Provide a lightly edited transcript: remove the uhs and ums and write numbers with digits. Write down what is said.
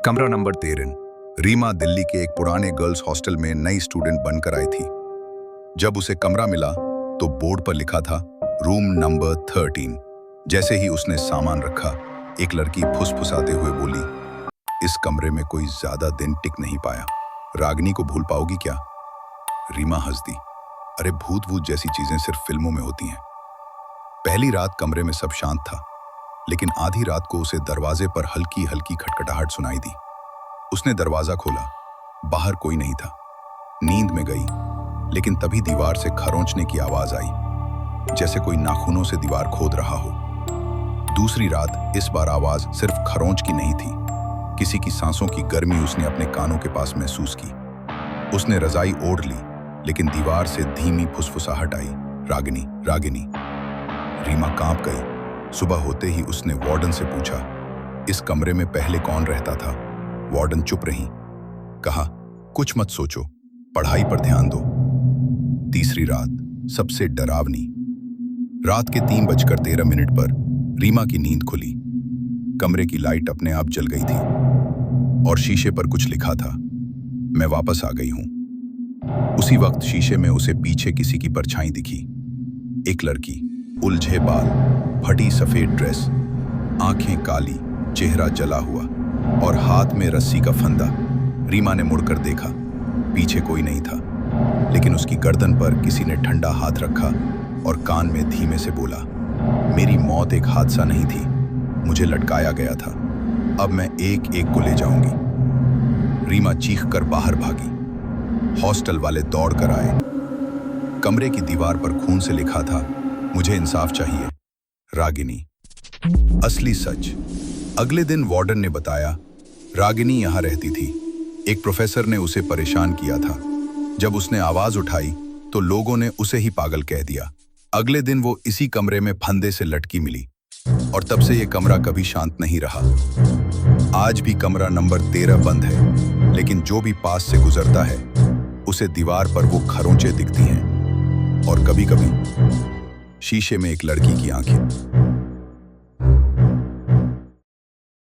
कमरा नंबर 13। रीमा दिल्ली के एक पुराने गर्ल्स हॉस्टल में नई स्टूडेंट बनकर आई थी। जब उसे कमरा मिला तो बोर्ड पर लिखा था रूम नंबर 13। जैसे ही उसने सामान रखा, एक लड़की फुसफुसाते हुए बोली, इस कमरे में कोई ज्यादा दिन टिक नहीं पाया। रागिनी को भूल पाओगी क्या? रीमा हंस दी। अरे भूत वूत जैसी चीजें सिर्फ फिल्मों में होती हैं। पहली रात कमरे में सब शांत था, लेकिन आधी रात को उसे दरवाजे पर हल्की हल्की खटखटाहट सुनाई दी। उसने दरवाजा खोला, बाहर कोई नहीं था। नींद में गई, लेकिन तभी दीवार से खरोंचने की आवाज आई, जैसे कोई नाखूनों से दीवार खोद रहा हो। दूसरी रात इस बार आवाज सिर्फ खरोंच की नहीं थी, किसी की सांसों की गर्मी उसने अपने कानों के पास महसूस की। उसने रजाई ओढ़ ली, लेकिन दीवार से धीमी फुसफुसाहट आई, रागिनी रागिनी। रीमा कांप गई। सुबह होते ही उसने वार्डन से पूछा, इस कमरे में पहले कौन रहता था? वार्डन चुप रही। कहा, कुछ मत सोचो, पढ़ाई पर ध्यान दो। तीसरी रात सबसे डरावनी। रात के 3:13 पर रीमा की नींद खुली। कमरे की लाइट अपने आप जल गई थी और शीशे पर कुछ लिखा था, मैं वापस आ गई हूं। उसी वक्त शीशे में उसे पीछे किसी की परछाई दिखी। एक लड़की, उलझे बाल, फटी सफेद ड्रेस, आंखें काली, चेहरा जला हुआ और हाथ में रस्सी का फंदा। रीमा ने मुड़कर देखा, पीछे कोई नहीं था, लेकिन उसकी गर्दन पर किसी ने ठंडा हाथ रखा और कान में धीमे से बोला, मेरी मौत एक हादसा नहीं थी, मुझे लटकाया गया था, अब मैं एक एक को ले जाऊंगी। रीमा चीख कर बाहर भागी। हॉस्टल वाले दौड़ कर आए। कमरे की दीवार पर खून से लिखा था, मुझे इंसाफ चाहिए, रागिनी। असली सच। अगले दिन वार्डन ने बताया, रागिनी यहां रहती थी। एक प्रोफेसर ने उसे परेशान किया था। जब उसने आवाज उठाई तो लोगों ने उसे ही पागल कह दिया। अगले दिन वो इसी कमरे में फंदे से लटकी मिली और तब से ये कमरा कभी शांत नहीं रहा। आज भी कमरा नंबर 13 बंद है, लेकिन जो भी पास से गुजरता है उसे दीवार पर वो खरोंचें दिखती हैं और कभी-कभी शीशे में एक लड़की की आंखें।